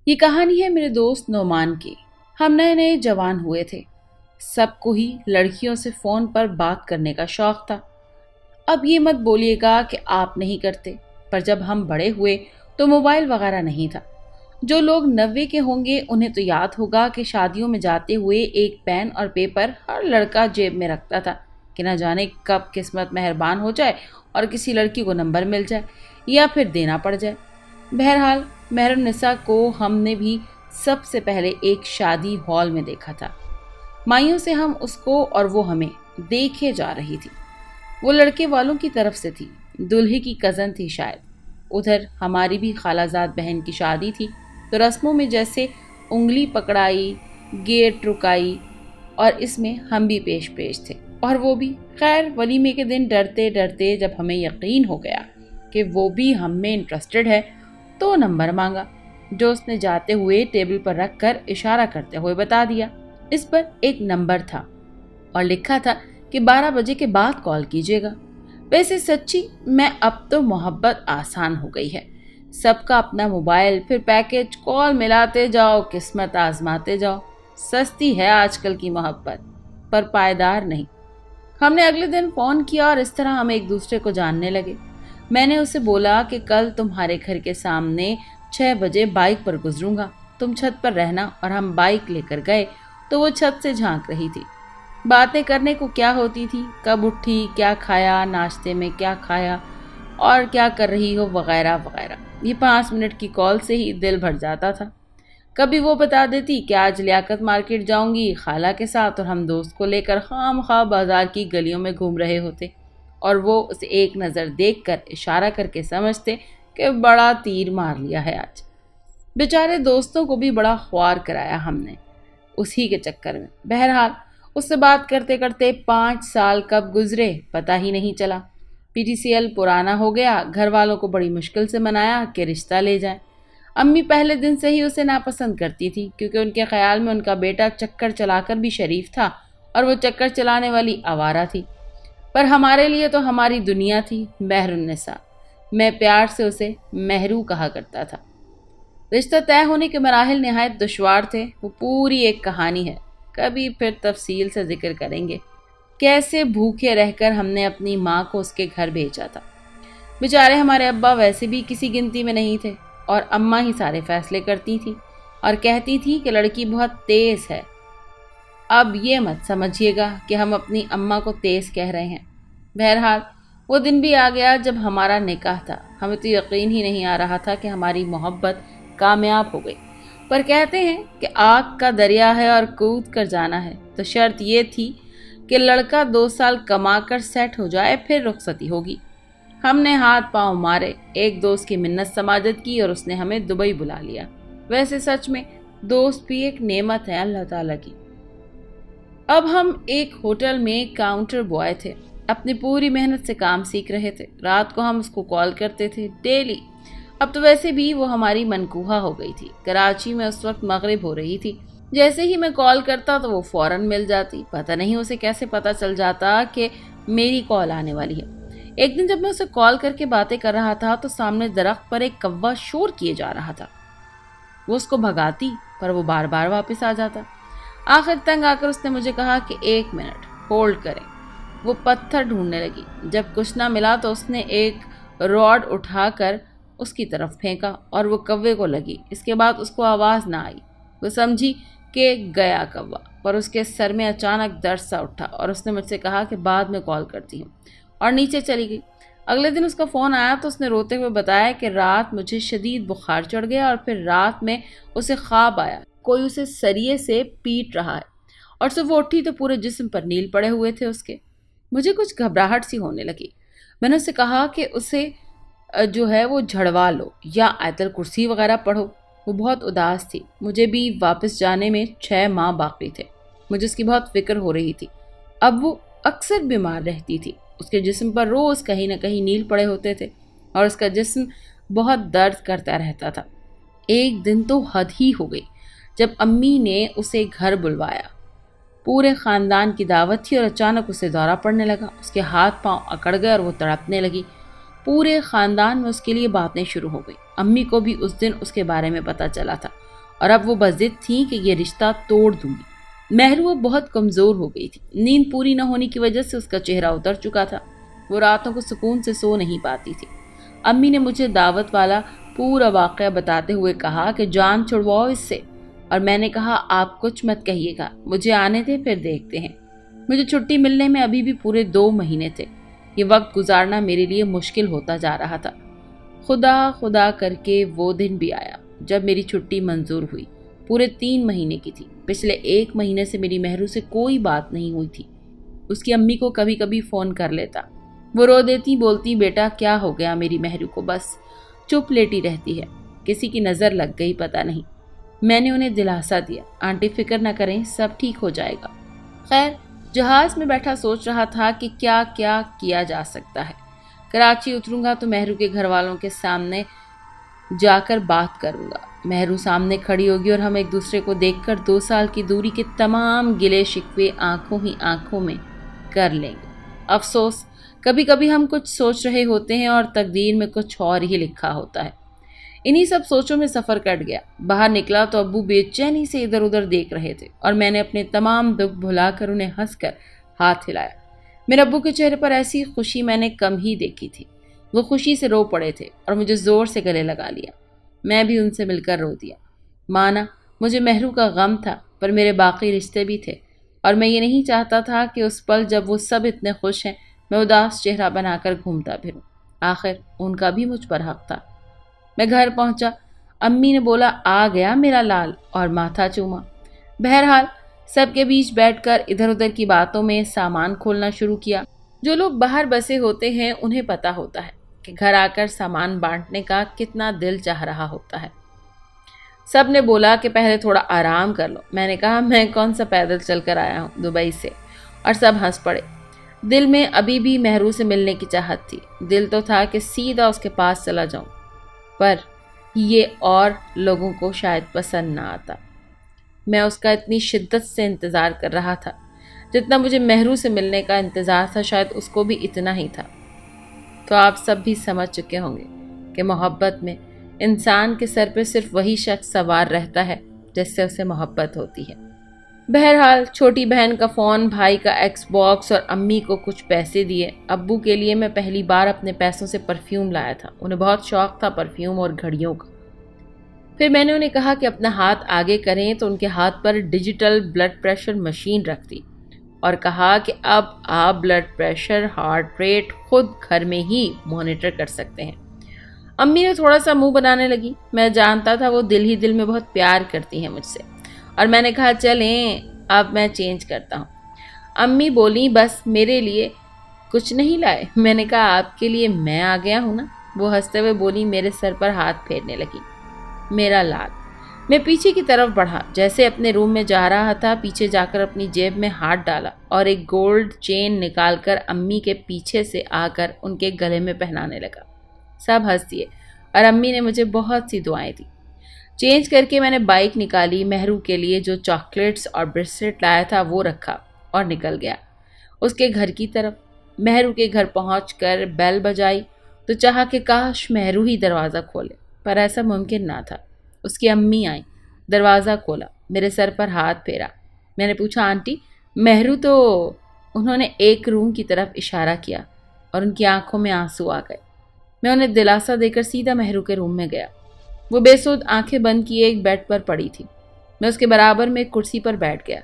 یہ کہانی ہے میرے دوست نعمان کی۔ ہم نئے نئے جوان ہوئے تھے، سب کو ہی لڑکیوں سے فون پر بات کرنے کا شوق تھا۔ اب یہ مت بولیے گا کہ آپ نہیں کرتے، پر جب ہم بڑے ہوئے تو موبائل وغیرہ نہیں تھا۔ جو لوگ 90 کے ہوں گے انہیں تو یاد ہوگا کہ شادیوں میں جاتے ہوئے ایک پین اور پیپر ہر لڑکا جیب میں رکھتا تھا کہ نہ جانے کب قسمت مہربان ہو جائے اور کسی لڑکی کو نمبر مل جائے یا پھر دینا پڑ جائے۔ بہرحال مہر النساء کو ہم نے بھی سب سے پہلے ایک شادی ہال میں دیکھا تھا۔ مائیوں سے ہم اس کو اور وہ ہمیں دیکھے جا رہی تھی۔ وہ لڑکے والوں کی طرف سے تھی، دلہے کی کزن تھی شاید۔ ادھر ہماری بھی خالہ زاد بہن کی شادی تھی، تو رسموں میں جیسے انگلی پکڑائی، گیٹ رکائی، اور اس میں ہم بھی پیش تھے، اور وہ بھی۔ خیر ولیمے کے دن ڈرتے ڈرتے جب ہمیں یقین ہو گیا کہ وہ بھی ہم میں انٹرسٹڈ ہے تو نمبر مانگا، جو اس نے جاتے ہوئے ٹیبل پر رکھ کر اشارہ کرتے ہوئے بتا دیا۔ اس پر ایک نمبر تھا اور لکھا تھا کہ 12 بجے کے بعد کال کیجیے گا۔ ویسے سچی میں اب تو محبت آسان ہو گئی ہے، سب کا اپنا موبائل، پھر پیکج، کال ملاتے جاؤ، قسمت آزماتے جاؤ۔ سستی ہے آج کل کی محبت، پر پائیدار نہیں۔ ہم نے اگلے دن فون کیا اور اس طرح ہم ایک دوسرے کو جاننے لگے۔ میں نے اسے بولا کہ کل تمہارے گھر کے سامنے 6 بجے بائک پر گزروں گا، تم چھت پر رہنا، اور ہم بائک لے کر گئے تو وہ چھت سے جھانک رہی تھی۔ باتیں کرنے کو کیا ہوتی تھی، کب اٹھی، کیا کھایا، ناشتے میں کیا کھایا اور کیا کر رہی ہو، وغیرہ وغیرہ۔ یہ 5 منٹ کی کال سے ہی دل بھر جاتا تھا۔ کبھی وہ بتا دیتی کہ آج لیاقت مارکیٹ جاؤں گی خالہ کے ساتھ، اور ہم دوست کو لے کر خام خواہ بازار کی گلیوں میں گھوم رہے ہوتے، اور وہ اسے ایک نظر دیکھ کر اشارہ کر کے سمجھتے کہ بڑا تیر مار لیا ہے آج۔ بیچارے دوستوں کو بھی بڑا خوار کرایا ہم نے اسی کے چکر میں۔ بہرحال اس سے بات کرتے کرتے 5 سال کب گزرے پتہ ہی نہیں چلا۔ پی ٹی سی ایل پرانا ہو گیا، گھر والوں کو بڑی مشکل سے منایا کہ رشتہ لے جائیں۔ امی پہلے دن سے ہی اسے ناپسند کرتی تھی، کیونکہ ان کے خیال میں ان کا بیٹا چکر چلا کر بھی شریف تھا اور وہ چکر چلانے والی آوارہ تھی۔ پر ہمارے لیے تو ہماری دنیا تھی مہر النساء۔ میں پیار سے اسے مہرو کہا کرتا تھا۔ رشتہ طے ہونے کے مراحل نہایت دشوار تھے، وہ پوری ایک کہانی ہے، کبھی پھر تفصیل سے ذکر کریں گے۔ کیسے بھوکے رہ کر ہم نے اپنی ماں کو اس کے گھر بھیجا تھا۔ بیچارے ہمارے ابا ویسے بھی کسی گنتی میں نہیں تھے، اور اماں ہی سارے فیصلے کرتی تھی اور کہتی تھی کہ لڑکی بہت تیز ہے۔ اب یہ مت سمجھیے گا کہ ہم اپنی اماں کو تیز کہہ رہے ہیں۔ بہرحال وہ دن بھی آ گیا جب ہمارا نکاح تھا۔ ہمیں تو یقین ہی نہیں آ رہا تھا کہ ہماری محبت کامیاب ہو گئی، پر کہتے ہیں کہ آگ کا دریا ہے اور کود کر جانا ہے، تو شرط یہ تھی کہ لڑکا 2 سال کما کر سیٹ ہو جائے، پھر رخصتی ہوگی۔ ہم نے ہاتھ پاؤں مارے، ایک دوست کی منت سماجت کی اور اس نے ہمیں دبئی بلا لیا۔ ویسے سچ میں دوست بھی ایک نعمت ہے اللہ تعالیٰ کی۔ اب ہم ایک ہوٹل میں کاؤنٹر بوائے تھے، اپنی پوری محنت سے کام سیکھ رہے تھے۔ رات کو ہم اس کو کال کرتے تھے ڈیلی۔ اب تو ویسے بھی وہ ہماری منکوہا ہو گئی تھی۔ کراچی میں اس وقت مغرب ہو رہی تھی۔ جیسے ہی میں کال کرتا تو وہ فوراً مل جاتی۔ پتہ نہیں اسے کیسے پتہ چل جاتا کہ میری کال آنے والی ہے۔ ایک دن جب میں اسے کال کر کے باتیں کر رہا تھا تو سامنے درخت پر ایک کوا شور کیے جا رہا تھا۔ وہ اس کو بھگاتی، پر وہ بار بار واپس آ جاتا۔ آخر تنگ آ کر اس نے مجھے کہا کہ 1 منٹ ہولڈ کریں۔ وہ پتھر ڈھونڈنے لگی۔ جب کچھ نہ ملا تو اس نے ایک راڈ اٹھا کر اس کی طرف پھینکا اور وہ کوے کو لگی۔ اس کے بعد اس کو آواز نہ آئی۔ وہ سمجھی کہ گیا کوا، پر اس کے سر میں اچانک درد سا اٹھا اور اس نے مجھ سے کہا کہ بعد میں کال کرتی ہوں، اور نیچے چلی گئی۔ اگلے دن اس کا فون آیا تو اس نے روتے ہوئے بتایا کہ رات مجھے شدید بخار چڑھ گیا اور پھر رات میں اسے خواب آیا کوئی اسے سریے سے پیٹ رہا ہے، اور صبح اٹھی تو پورے جسم پر نیل پڑے ہوئے تھے اس کے۔ مجھے کچھ گھبراہٹ سی ہونے لگی۔ میں نے اسے کہا کہ اسے جو ہے وہ جھڑوا لو یا آیت الکرسی وغیرہ پڑھو۔ وہ بہت اداس تھی۔ مجھے بھی واپس جانے میں 6 ماہ باقی تھے۔ مجھے اس کی بہت فکر ہو رہی تھی۔ اب وہ اکثر بیمار رہتی تھی۔ اس کے جسم پر روز کہیں نہ کہیں نیل پڑے ہوتے تھے اور اس کا جسم بہت درد کرتا رہتا تھا۔ ایک دن تو حد ہی ہو گئی جب امی نے اسے گھر بلوایا۔ پورے خاندان کی دعوت تھی اور اچانک اسے دورہ پڑنے لگا۔ اس کے ہاتھ پاؤں اکڑ گئے اور وہ تڑپنے لگی۔ پورے خاندان میں اس کے لیے باتیں شروع ہو گئی۔ امی کو بھی اس دن اس کے بارے میں پتہ چلا تھا۔ اور اب وہ بضد تھیں کہ یہ رشتہ توڑ دوں گی۔ مہرو اب بہت کمزور ہو گئی تھی، نیند پوری نہ ہونے کی وجہ سے اس کا چہرہ اتر چکا تھا، وہ راتوں کو سکون سے سو نہیں پاتی تھی۔ امی نے مجھے دعوت والا پورا واقعہ بتاتے ہوئے کہا کہ جان چھڑواؤ اس سے، اور میں نے کہا آپ کچھ مت کہیے گا، مجھے آنے دے پھر دیکھتے ہیں۔ مجھے چھٹی ملنے میں ابھی بھی پورے 2 مہینے تھے۔ یہ وقت گزارنا میرے لیے مشکل ہوتا جا رہا تھا۔ خدا خدا کر کے وہ دن بھی آیا جب میری چھٹی منظور ہوئی۔ پورے 3 مہینے کی تھی۔ پچھلے 1 مہینے سے میری مہرو سے کوئی بات نہیں ہوئی تھی۔ اس کی امی کو کبھی کبھی فون کر لیتا، وہ رو دیتی، بولتی بیٹا کیا ہو گیا میری مہرو کو، بس چپ لیٹی رہتی ہے، کسی کی نظر لگ گئی پتہ نہیں۔ میں نے انہیں دلاسا دیا، آنٹی فکر نہ کریں، سب ٹھیک ہو جائے گا۔ خیر، جہاز میں بیٹھا سوچ رہا تھا کہ کیا کیا کیا جا سکتا ہے۔ کراچی اتروں گا تو مہرو کے گھر والوں کے سامنے جا کر بات کروں گا۔ مہرو سامنے کھڑی ہوگی اور ہم ایک دوسرے کو دیکھ کر 2 سال کی دوری کے تمام گلے شکوے آنکھوں ہی آنکھوں میں کر لیں گے۔ افسوس، کبھی کبھی ہم کچھ سوچ رہے ہوتے ہیں اور تقدیر میں کچھ اور ہی لکھا ہوتا ہے۔ انہی سب سوچوں میں سفر کٹ گیا۔ باہر نکلا تو ابو بے چینی سے ادھر ادھر دیکھ رہے تھے اور میں نے اپنے تمام دکھ بھلا کر انہیں ہنس کر ہاتھ ہلایا۔ میرے ابو کے چہرے پر ایسی خوشی میں نے کم ہی دیکھی تھی۔ وہ خوشی سے رو پڑے تھے اور مجھے زور سے گلے لگا لیا۔ میں بھی ان سے مل کر رو دیا۔ مانا مجھے مہرو کا غم تھا، پر میرے باقی رشتے بھی تھے، اور میں یہ نہیں چاہتا تھا کہ اس پل جب وہ سب اتنے خوش ہیں میں اداس چہرہ بنا کر گھومتا پھروں۔ آخر ان کا بھی مجھ پر حق تھا۔ میں گھر پہنچا، امی نے بولا آ گیا میرا لال، اور ماتھا چوما۔ بہرحال سب کے بیچ بیٹھ کر ادھر ادھر کی باتوں میں سامان کھولنا شروع کیا۔ جو لوگ باہر بسے ہوتے ہیں انہیں پتا ہوتا ہے کہ گھر آ کر سامان بانٹنے کا کتنا دل چاہ رہا ہوتا ہے۔ سب نے بولا کہ پہلے تھوڑا آرام کر لو۔ میں نے کہا میں کون سا پیدل چل کر آیا ہوں دبئی سے، اور سب ہنس پڑے۔ دل میں ابھی بھی مہرو سے ملنے کی چاہت تھی۔ دل تو تھا کہ سیدھا اس کے پاس چلا جاؤں، پر یہ اور لوگوں کو شاید پسند نہ آتا۔ میں اس کا اتنی شدت سے انتظار کر رہا تھا جتنا مجھے مہرو سے ملنے کا انتظار تھا، شاید اس کو بھی اتنا ہی تھا۔ تو آپ سب بھی سمجھ چکے ہوں گے کہ محبت میں انسان کے سر پہ صرف وہی شخص سوار رہتا ہے جس سے اسے محبت ہوتی ہے۔ بہرحال چھوٹی بہن کا فون، بھائی کا ایکس باکس، اور امی کو کچھ پیسے دیے۔ ابو کے لیے میں پہلی بار اپنے پیسوں سے پرفیوم لایا تھا، انہیں بہت شوق تھا پرفیوم اور گھڑیوں کا۔ پھر میں نے انہیں کہا کہ اپنا ہاتھ آگے کریں تو ان کے ہاتھ پر ڈیجیٹل بلڈ پریشر مشین رکھ دی، اور کہا کہ اب آپ بلڈ پریشر، ہارٹ ریٹ خود گھر میں ہی مانیٹر کر سکتے ہیں۔ امی نے تھوڑا سا منہ بنانے لگی۔ میں جانتا تھا وہ دل ہی دل میں بہت پیار کرتی ہیں مجھ سے، اور میں نے کہا چلیں اب میں چینج کرتا ہوں۔ امی بولیں بس میرے لیے کچھ نہیں لائے؟ میں نے کہا آپ کے لیے میں آ گیا ہوں نا۔ وہ ہنستے ہوئے بولی، میرے سر پر ہاتھ پھیرنے لگی۔ میرا لال۔ میں پیچھے کی طرف بڑھا، جیسے اپنے روم میں جا رہا تھا، پیچھے جا کر اپنی جیب میں ہاتھ ڈالا اور ایک گولڈ چین نکال کر امی کے پیچھے سے آ کر ان کے گلے میں پہنانے لگا۔ سب ہنس دیے اور امی نے مجھے بہت سی دعائیں دی۔ چینج کر کے میں نے بائک نکالی، مہرو کے لیے جو چاکلیٹس اور بریسلیٹ لایا تھا وہ رکھا اور نکل گیا اس کے گھر کی طرف۔ مہرو کے گھر پہنچ کر بیل بجائی تو چاہا کہ کاش مہرو ہی دروازہ کھولے، پر ایسا ممکن نہ تھا۔ اس کی امی آئیں، دروازہ کھولا، میرے سر پر ہاتھ پھیرا۔ میں نے پوچھا آنٹی مہرو تو؟ انہوں نے ایک روم کی طرف اشارہ کیا اور ان کی آنکھوں میں آنسو آ گئے۔ میں انہیں دلاسا دے کر سیدھا مہرو کے روم میں گیا۔ وہ بے سود آنکھیں بند کیے ایک بیڈ پر پڑی تھی۔ میں اس کے برابر میں ایک کرسی پر بیٹھ گیا۔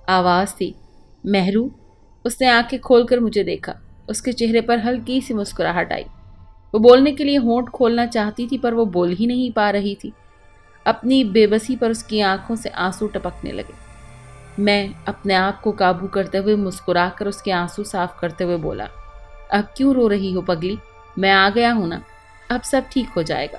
آواز تھی، مہرو؟ اس نے آنکھیں کھول کر مجھے دیکھا۔ اس کے چہرے پر ہلکی سی مسکراہٹ آئی۔ وہ بولنے کے لیے ہونٹ کھولنا چاہتی تھی پر وہ بول ہی نہیں پا رہی تھی۔ اپنی بے بسی پر اس کی آنکھوں سے آنسو ٹپکنے لگے۔ میں اپنے آپ کو قابو کرتے ہوئے مسکرا کر اس کے آنسو صاف کرتے ہوئے بولا، اب کیوں رو رہی ہو پگلی؟ میں آ گیا ہوں نا، اب سب ٹھیک ہو جائے گا۔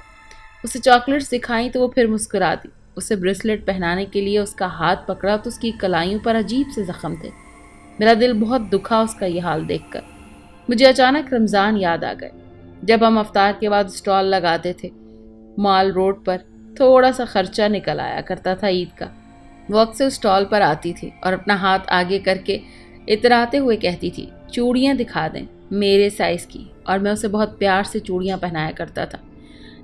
اسے چاکلیٹس دکھائیں تو وہ پھر مسکرا دی۔ اسے بریسلیٹ پہنانے کے لیے اس کا ہاتھ پکڑا تو اس کی کلائیوں پر عجیب سے زخم تھے۔ میرا دل بہت دکھا اس کا یہ حال دیکھ کر۔ مجھے اچانک رمضان یاد آ گئے، جب ہم افطار کے بعد اسٹال لگاتے تھے مال روڈ پر، تھوڑا سا خرچہ نکل آیا کرتا تھا عید کا۔ وہ اکثر اسٹال پر آتی تھی اور اپنا ہاتھ آگے کر کے اتراتے ہوئے کہتی تھی، چوڑیاں دکھا دیں میرے سائز کی، اور میں اسے بہت پیار سے چوڑیاں پہنایا کرتا تھا۔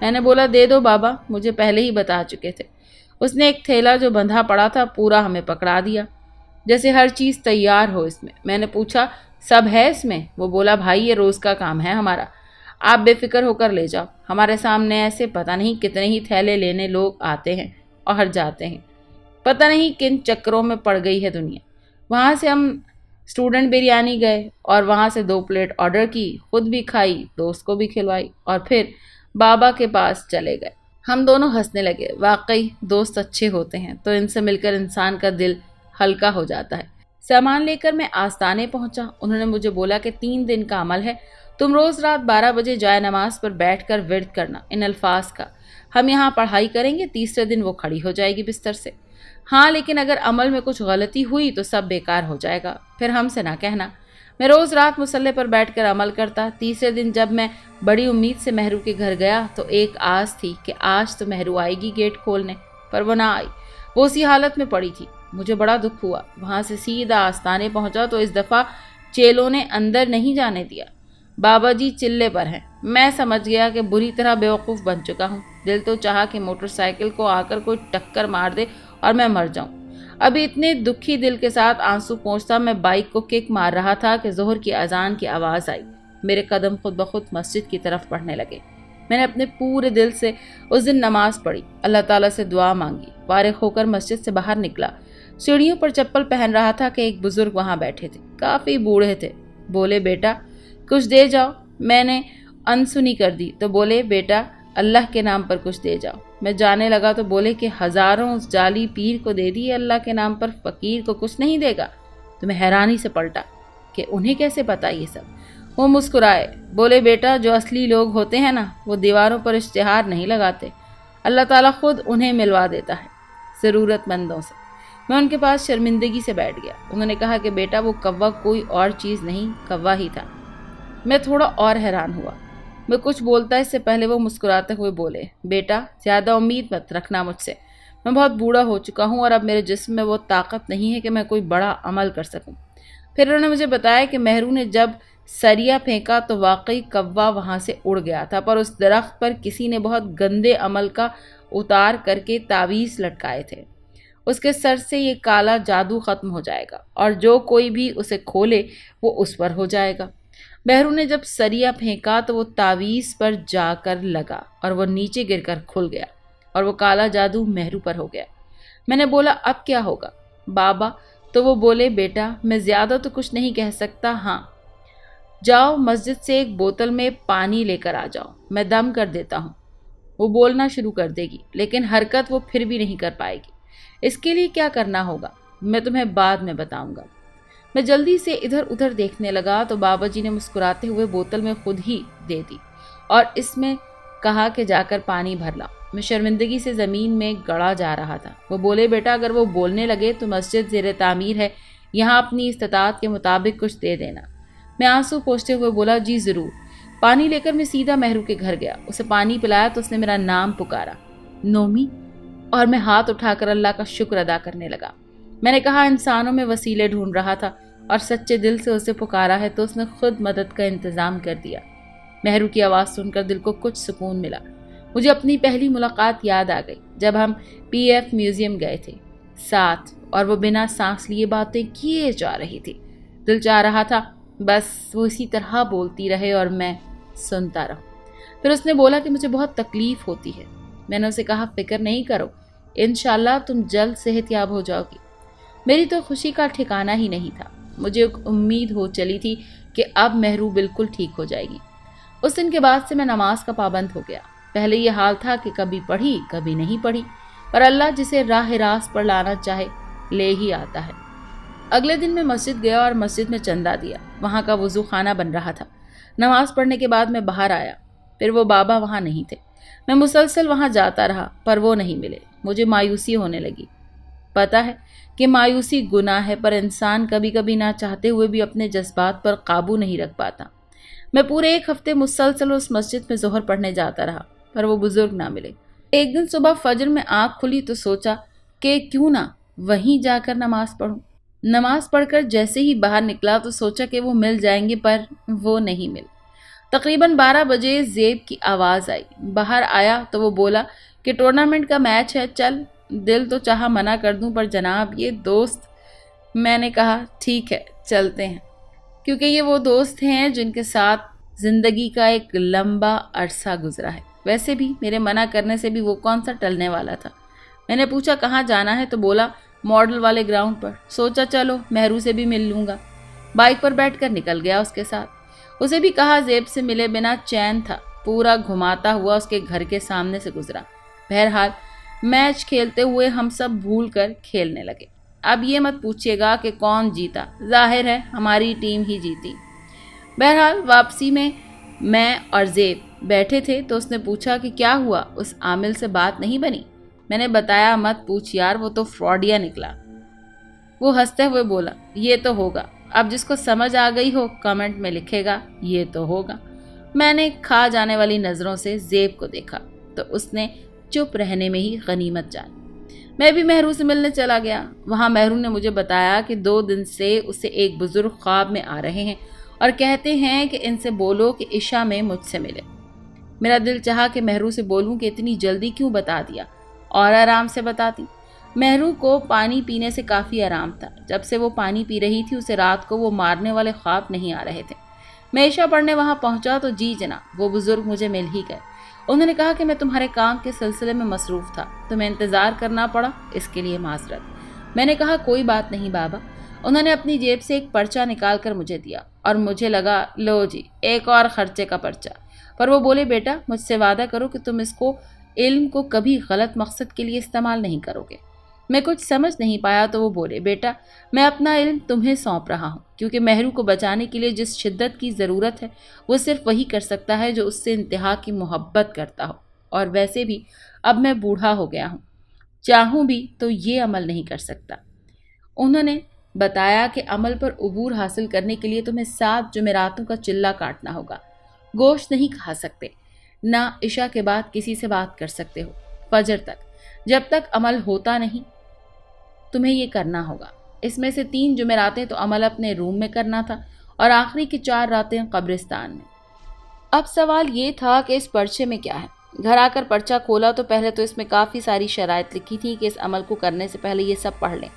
میں نے بولا دے دو بابا، مجھے پہلے ہی بتا چکے تھے۔ اس نے ایک تھیلا جو بندھا پڑا تھا پورا ہمیں پکڑا دیا، جیسے ہر چیز تیار ہو اس میں۔ میں نے پوچھا سب ہے اس میں؟ وہ بولا بھائی یہ روز کا کام ہے ہمارا، آپ بے فکر ہو کر لے جاؤ۔ ہمارے سامنے ایسے پتہ نہیں کتنے ہی تھیلے لینے لوگ آتے ہیں اور جاتے ہیں، پتہ نہیں کن چکروں میں پڑ گئی ہے دنیا۔ وہاں سے ہم اسٹوڈنٹ بریانی گئے اور وہاں سے 2 پلیٹ آرڈر کی، خود بھی کھائی، دوست کو بھی کھلوائی اور پھر بابا کے پاس چلے گئے۔ ہم دونوں ہنسنے لگے، واقعی دوست اچھے ہوتے ہیں تو ان سے مل کر انسان کا دل ہلکا ہو جاتا ہے۔ سامان لے کر میں آستانے پہنچا۔ انہوں نے مجھے بولا کہ 3 دن کا عمل ہے، تم روز رات 12 بجے جائے نماز پر بیٹھ کر ورد کرنا ان الفاظ کا۔ ہم یہاں پڑھائی کریں گے، تیسرے دن وہ کھڑی ہو جائے گی بستر سے۔ ہاں لیکن اگر عمل میں کچھ غلطی ہوئی تو سب بیکار ہو جائے گا، پھر ہم سے نہ کہنا۔ میں روز رات مصلے پر بیٹھ کر عمل کرتا۔ تیسرے دن جب میں بڑی امید سے مہرو کے گھر گیا تو ایک آس تھی کہ آج تو مہرو آئے گی گیٹ کھولنے، پر وہ نہ آئی، وہ اسی حالت میں پڑی تھی۔ مجھے بڑا دکھ ہوا۔ وہاں سے سیدھا آستانے پہنچا تو اس دفعہ چیلوں نے اندر نہیں جانے دیا۔ بابا جی چلے پر ہیں۔ میں سمجھ گیا کہ بری طرح بیوقوف بن چکا ہوں۔ دل تو چاہا کہ موٹر سائیکل کو آ کر کوئی ٹکر مار دے اور میں مر جاؤں۔ ابھی اتنے دکھی دل کے ساتھ آنسو پونچھتا میں بائک کو کک مار رہا تھا کہ ظہر کی اذان کی آواز آئی۔ میرے قدم خود بخود مسجد کی طرف بڑھنے لگے۔ میں نے اپنے پورے دل سے اس دن نماز پڑھی، اللہ تعالیٰ سے دعا مانگی، فارغ ہو کر مسجد سے باہر نکلا۔ سیڑھیوں پر چپل پہن رہا تھا کہ ایک بزرگ وہاں بیٹھے تھے، کافی بوڑھے تھے۔ بولے بیٹا کچھ دے جاؤ۔ میں نے انسنی کر دی تو بولے بیٹا اللہ کے نام پر کچھ دے جاؤ۔ میں جانے لگا تو بولے کہ ہزاروں اس جعلی پیر کو دے دی اللہ کے نام پر، فقیر کو کچھ نہیں دے گا۔ تو میں حیرانی سے پلٹا کہ انہیں کیسے پتا یہ سب۔ وہ مسکرائے، بولے بیٹا جو اصلی لوگ ہوتے ہیں نا وہ دیواروں پر اشتہار نہیں لگاتے، اللہ تعالیٰ خود انہیں ملوا دیتا ہے ضرورت مندوں سے۔ میں ان کے پاس شرمندگی سے بیٹھ گیا۔ انہوں نے کہا کہ بیٹا وہ کوا کوئی اور چیز نہیں، کوا ہی تھا۔ میں تھوڑا اور حیران ہوا۔ میں کچھ بولتا اس سے پہلے وہ مسکراتے ہوئے بولے بیٹا زیادہ امید مت رکھنا مجھ سے، میں بہت بوڑھا ہو چکا ہوں اور اب میرے جسم میں وہ طاقت نہیں ہے کہ میں کوئی بڑا عمل کر سکوں۔ پھر انہوں نے مجھے بتایا کہ مہرو نے جب سریا پھینکا تو واقعی کوا وہاں سے اڑ گیا تھا، پر اس درخت پر کسی نے بہت گندے عمل کا اتار کر کے تعویذ لٹکائے تھے۔ اس کے سر سے یہ کالا جادو ختم ہو جائے گا اور جو کوئی بھی اسے کھولے وہ اس پر ہو جائے گا۔ مہرو نے جب سریا پھینکا تو وہ تعویذ پر جا کر لگا اور وہ نیچے گر کر کھل گیا اور وہ کالا جادو مہرو پر ہو گیا۔ میں نے بولا اب کیا ہوگا بابا؟ تو وہ بولے بیٹا میں زیادہ تو کچھ نہیں کہہ سکتا، ہاں جاؤ مسجد سے ایک بوتل میں پانی لے کر آ جاؤ، میں دم کر دیتا ہوں۔ وہ بولنا شروع کر دے گی لیکن حرکت وہ پھر بھی نہیں کر پائے گی۔ اس کے لیے کیا کرنا ہوگا میں تمہیں بعد میں بتاؤں گا۔ میں جلدی سے ادھر ادھر دیکھنے لگا تو بابا جی نے مسکراتے ہوئے بوتل میں خود ہی دے دی اور اس میں کہا کہ جا کر پانی بھر لاؤ۔ میں شرمندگی سے زمین میں گڑا جا رہا تھا۔ وہ بولے بیٹا اگر وہ بولنے لگے تو مسجد زیر تعمیر ہے، یہاں اپنی استطاعت کے مطابق کچھ دے دینا۔ میں آنسو پوچھتے ہوئے بولا جی ضرور۔ پانی لے کر میں سیدھا مہرو کے گھر گیا، اسے پانی پلایا تو اس نے میرا نام پکارا نومی، اور میں ہاتھ اٹھا کر اللہ کا شکر ادا کرنے لگا۔ میں نے کہا انسانوں میں وسیلے ڈھونڈ رہا تھا اور سچے دل سے اسے پکارا ہے تو اس نے خود مدد کا انتظام کر دیا۔ مہرو کی آواز سن کر دل کو کچھ سکون ملا۔ مجھے اپنی پہلی ملاقات یاد آ گئی جب ہم پی ایف میوزیم گئے تھے ساتھ اور وہ بنا سانس لیے باتیں کیے جا رہی تھی۔ دل چاہ رہا تھا بس وہ اسی طرح بولتی رہے اور میں سنتا رہوں۔ پھر اس نے بولا کہ مجھے بہت تکلیف ہوتی ہے۔ میں نے اسے کہا فکر نہیں کرو، انشاءاللہ تم جلد صحت یاب ہو جاؤ گی۔ میری تو خوشی کا ٹھکانہ ہی نہیں تھا۔ مجھے ایک امید ہو چلی تھی کہ اب مہرو بالکل ٹھیک ہو جائے گی۔ اس دن کے بعد سے میں نماز کا پابند ہو گیا۔ پہلے یہ حال تھا کہ کبھی پڑھی کبھی نہیں پڑھی، پر اللہ جسے راہ راست پر لانا چاہے لے ہی آتا ہے۔ اگلے دن میں مسجد گیا اور مسجد میں چندہ دیا۔ وہاں کا وضو خانہ بن رہا تھا۔ نماز پڑھنے کے بعد میں باہر آیا، پھر وہ بابا وہاں نہیں تھے۔ میں مسلسل وہاں جاتا رہا پر وہ نہیں ملے۔ مجھے مایوسی ہونے لگی۔ پتہ ہے کہ مایوسی گناہ ہے، پر انسان کبھی کبھی نہ چاہتے ہوئے بھی اپنے جذبات پر قابو نہیں رکھ پاتا۔ میں پورے 1 ہفتے مسلسل اس مسجد میں ظہر پڑھنے جاتا رہا پر وہ بزرگ نہ ملے۔ ایک دن صبح فجر میں آنکھ کھلی تو سوچا کہ کیوں نہ وہیں جا کر نماز پڑھوں۔ نماز پڑھ کر جیسے ہی باہر نکلا تو سوچا کہ وہ مل جائیں گے پر وہ نہیں مل۔ تقریباً 12 بجے زیب کی آواز آئی۔ باہر آیا تو وہ بولا کہ ٹورنامنٹ کا میچ ہے، چل۔ دل تو چاہا منع کر دوں پر جناب یہ دوست، میں نے کہا ٹھیک ہے چلتے ہیں، کیونکہ یہ وہ دوست ہیں جن کے ساتھ زندگی کا ایک لمبا عرصہ گزرا ہے۔ ویسے بھی میرے منع کرنے سے بھی وہ کون سا ٹلنے والا تھا۔ میں نے پوچھا کہاں جانا ہے تو بولا ماڈل والے گراؤنڈ پر۔ سوچا چلو مہرو سے بھی مل لوں گا۔ بائک پر بیٹھ کر نکل گیا اس کے ساتھ۔ اسے بھی کہا زیب سے ملے بنا چین تھا، پورا گھماتا ہوا اس کے گھر کے سامنے سے گزرا۔ بہرحال میچ کھیلتے ہوئے ہم سب بھول کر کھیلنے لگے۔ اب یہ مت پوچھیے گا کہ کون جیتا، ظاہر ہے ہماری ٹیم ہی جیتی۔ بہرحال واپسی میں اور زیب بیٹھے تھے تو اس نے پوچھا کہ کیا ہوا، اس عامل سے بات نہیں بنی؟ میں نے بتایا مت پوچھ یار، وہ تو فراڈیا نکلا۔ وہ ہنستے ہوئے بولا یہ تو ہوگا، اب جس کو سمجھ آ گئی ہو کمنٹ میں لکھے گا یہ تو ہوگا۔ میں نے کھا جانے والی نظروں سے زیب کو دیکھا تو اس نے چپ رہنے میں ہی غنیمت جانی۔ میں بھی مہرو سے ملنے چلا گیا۔ وہاں مہرو نے مجھے بتایا کہ 2 دن سے اسے ایک بزرگ خواب میں آ رہے ہیں اور کہتے ہیں کہ ان سے بولو کہ عشاء میں مجھ سے ملے۔ میرا دل چاہا کہ مہرو سے بولوں کہ اتنی جلدی کیوں بتا دیا، اور آرام سے بتاتی۔ مہرو کو پانی پینے سے کافی آرام تھا۔ جب سے وہ پانی پی رہی تھی اسے رات کو وہ مارنے والے خواب نہیں آ رہے تھے۔ میں عشاء پڑھنے وہاں پہنچا تو جی جناب وہ بزرگ مجھے مل ہی گئے۔ انہوں نے کہا کہ میں تمہارے کام کے سلسلے میں مصروف تھا، تمہیں انتظار کرنا پڑا، اس کے لیے معذرت۔ میں نے کہا کوئی بات نہیں بابا۔ انہوں نے اپنی جیب سے ایک پرچہ نکال کر مجھے دیا اور مجھے لگا لو جی ایک اور خرچے کا پرچہ، پر وہ بولے بیٹا مجھ سے وعدہ کرو کہ تم اس کو علم کو کبھی غلط مقصد کے لیے استعمال نہیں کرو گے۔ میں کچھ سمجھ نہیں پایا تو وہ بولے بیٹا میں اپنا علم تمہیں سونپ رہا ہوں، کیونکہ مہرو کو بچانے کے لیے جس شدت کی ضرورت ہے وہ صرف وہی کر سکتا ہے جو اس سے انتہا کی محبت کرتا ہو، اور ویسے بھی اب میں بوڑھا ہو گیا ہوں، چاہوں بھی تو یہ عمل نہیں کر سکتا۔ انہوں نے بتایا کہ عمل پر عبور حاصل کرنے کے لیے تمہیں 7 جمعراتوں کا چلہ کاٹنا ہوگا، گوشت نہیں کھا سکتے، نہ عشاء کے بعد کسی سے بات کر سکتے ہو، فجر تک، جب تک عمل ہوتا نہیں تمہیں یہ کرنا ہوگا۔ اس میں سے 3 جمعراتیں تو عمل اپنے روم میں کرنا تھا اور آخری کی 4 راتیں قبرستان میں۔ اب سوال یہ تھا کہ اس پرچے میں کیا ہے۔ گھر آ کر پرچہ کھولا تو پہلے تو اس میں کافی ساری شرائط لکھی تھی کہ اس عمل کو کرنے سے پہلے یہ سب پڑھ لیں۔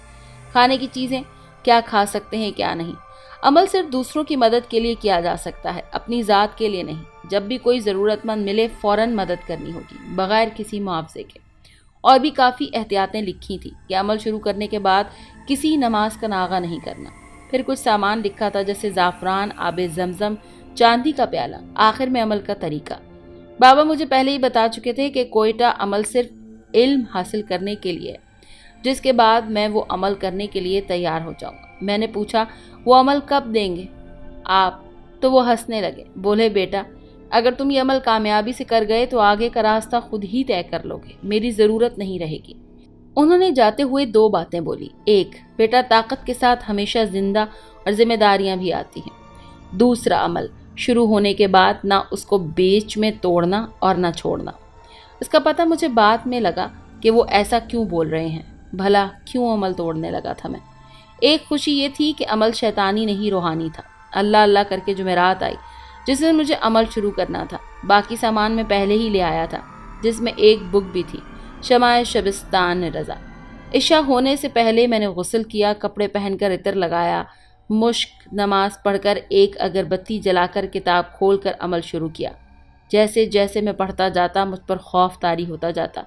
کھانے کی چیزیں، کیا کھا سکتے ہیں کیا نہیں۔ عمل صرف دوسروں کی مدد کے لیے کیا جا سکتا ہے، اپنی ذات کے لیے نہیں۔ جب بھی کوئی ضرورت مند ملے فوراً مدد کرنی ہوگی بغیر کسی معاوضے کے۔ اور بھی کافی احتیاطیں لکھی تھی کہ عمل شروع کرنے کے بعد کسی نماز کا ناغہ نہیں کرنا۔ پھر کچھ سامان لکھا تھا جیسے زعفران، آب زمزم، چاندی کا پیالہ، آخر میں عمل کا طریقہ۔ بابا مجھے پہلے ہی بتا چکے تھے کہ کوئٹہ عمل صرف علم حاصل کرنے کے لیے، جس کے بعد میں وہ عمل کرنے کے لیے تیار ہو جاؤں گا۔ میں نے پوچھا وہ عمل کب دیں گے آپ؟ تو وہ ہنسنے لگے، بولے بیٹا اگر تم یہ عمل کامیابی سے کر گئے تو آگے کا راستہ خود ہی طے کر لو گے، میری ضرورت نہیں رہے گی۔ انہوں نے جاتے ہوئے 2 باتیں بولی، ایک بیٹا طاقت کے ساتھ ہمیشہ زندہ اور ذمہ داریاں بھی آتی ہیں، دوسرا عمل شروع ہونے کے بعد نہ اس کو بیچ میں توڑنا اور نہ چھوڑنا۔ اس کا پتہ مجھے بعد میں لگا کہ وہ ایسا کیوں بول رہے ہیں، بھلا کیوں عمل توڑنے لگا تھا میں۔ ایک خوشی یہ تھی کہ عمل شیطانی نہیں روحانی تھا۔ اللہ اللہ کر کے جمعرات آئی جس میں مجھے عمل شروع کرنا تھا۔ باقی سامان میں پہلے ہی لے آیا تھا، جس میں ایک بک بھی تھی، شمع شبستان رضا۔ عشاء ہونے سے پہلے میں نے غسل کیا، کپڑے پہن کر عطر لگایا، مشک، نماز پڑھ کر ایک اگربتی جلا کر کتاب کھول کر عمل شروع کیا۔ جیسے جیسے میں پڑھتا جاتا مجھ پر خوف طاری ہوتا جاتا۔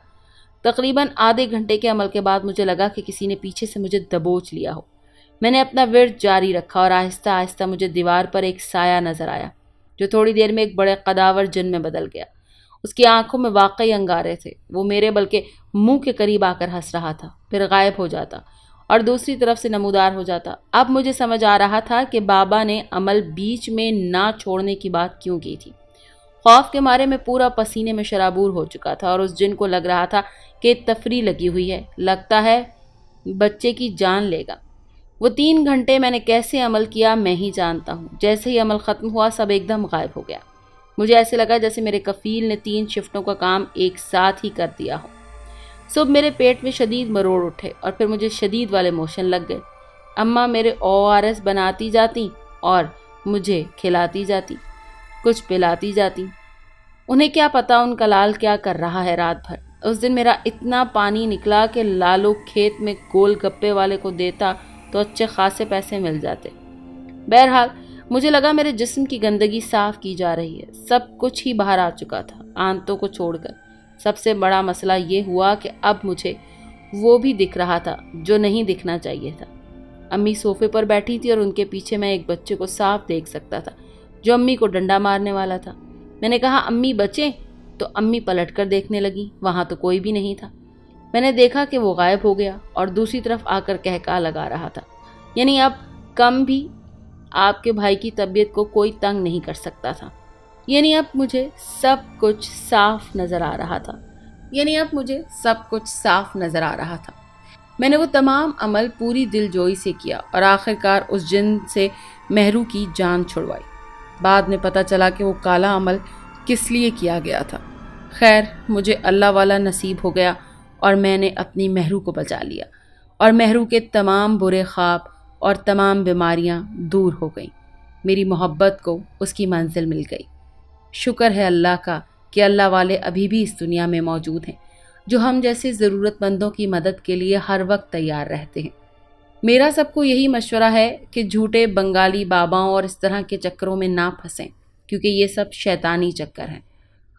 تقریباً آدھے گھنٹے کے عمل کے بعد مجھے لگا کہ کسی نے پیچھے سے مجھے دبوچ لیا ہو۔ میں نے اپنا ورد جاری رکھا اور آہستہ آہستہ مجھے دیوار پر ایک سایہ نظر آیا جو تھوڑی دیر میں ایک بڑے قداور جن میں بدل گیا۔ اس کی آنکھوں میں واقعی انگارے تھے، وہ میرے بلکہ منہ کے قریب آ کر ہنس رہا تھا، پھر غائب ہو جاتا اور دوسری طرف سے نمودار ہو جاتا۔ اب مجھے سمجھ آ رہا تھا کہ بابا نے عمل بیچ میں نہ چھوڑنے کی بات کیوں کی تھی۔ خوف کے مارے میں پورا پسینے میں شرابور ہو چکا تھا اور اس جن کو لگ رہا تھا کہ تفریح لگی ہوئی ہے، لگتا ہے بچے کی جان لے گا۔ وہ 3 گھنٹے میں نے کیسے عمل کیا میں ہی جانتا ہوں۔ جیسے ہی عمل ختم ہوا سب ایک دم غائب ہو گیا۔ مجھے ایسے لگا جیسے میرے کفیل نے 3 شفٹوں کا کام ایک ساتھ ہی کر دیا ہو۔ صبح میرے پیٹ میں شدید مروڑ اٹھے اور پھر مجھے شدید والے موشن لگ گئے۔ اماں میرے ORS بناتی جاتی اور مجھے کھلاتی جاتی۔ کچھ پلاتی جاتی۔ انہیں کیا پتا ان کا لال کیا کر رہا ہے رات بھر۔ اس دن میرا اتنا پانی نکلا کہ لالو کھیت میں گول گپے والے کو دیتا تو اچھے خاصے پیسے مل جاتے۔ بہرحال مجھے لگا میرے جسم کی گندگی صاف کی جا رہی ہے، سب کچھ ہی باہر آ چکا تھا آنتوں کو چھوڑ کر۔ سب سے بڑا مسئلہ یہ ہوا کہ اب مجھے وہ بھی دکھ رہا تھا جو نہیں دکھنا چاہیے تھا۔ امی صوفے پر بیٹھی تھی اور ان کے پیچھے میں ایک بچے کو صاف دیکھ سکتا تھا جو امی کو ڈنڈا مارنے والا تھا۔ میں نے کہا امی بچیں، تو امی پلٹ کر دیکھنے لگی، وہاں تو کوئی بھی نہیں تھا۔ میں نے دیکھا کہ وہ غائب ہو گیا اور دوسری طرف آ کر کہکا لگا رہا تھا، یعنی اب کم بھی آپ کے بھائی کی طبیعت کو کوئی تنگ نہیں کر سکتا تھا۔ یعنی اب مجھے سب کچھ صاف نظر آ رہا تھا۔ میں نے وہ تمام عمل پوری دل جوئی سے کیا اور آخر کار اس جن سے مہرو کی جان چھڑوائی۔ بعد میں پتہ چلا کہ وہ کالا عمل کس لیے کیا گیا تھا۔ خیر مجھے اللہ والا نصیب ہو گیا اور میں نے اپنی مہرو کو بچا لیا اور مہرو کے تمام برے خواب اور تمام بیماریاں دور ہو گئیں۔ میری محبت کو اس کی منزل مل گئی۔ شکر ہے اللہ کا کہ اللہ والے ابھی بھی اس دنیا میں موجود ہیں جو ہم جیسے ضرورت مندوں کی مدد کے لیے ہر وقت تیار رہتے ہیں۔ میرا سب کو یہی مشورہ ہے کہ جھوٹے بنگالی باباؤں اور اس طرح کے چکروں میں نہ پھنسیں، کیونکہ یہ سب شیطانی چکر ہیں۔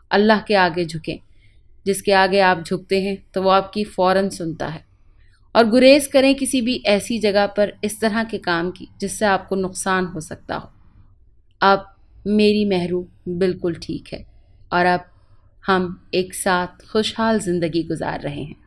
اللہ کے آگے جھکیں، جس کے آگے آپ جھکتے ہیں تو وہ آپ کی فوراً سنتا ہے، اور گریز کریں کسی بھی ایسی جگہ پر اس طرح کے کام کی جس سے آپ کو نقصان ہو سکتا ہو۔ اب میری مہرو بالکل ٹھیک ہے اور اب ہم ایک ساتھ خوشحال زندگی گزار رہے ہیں۔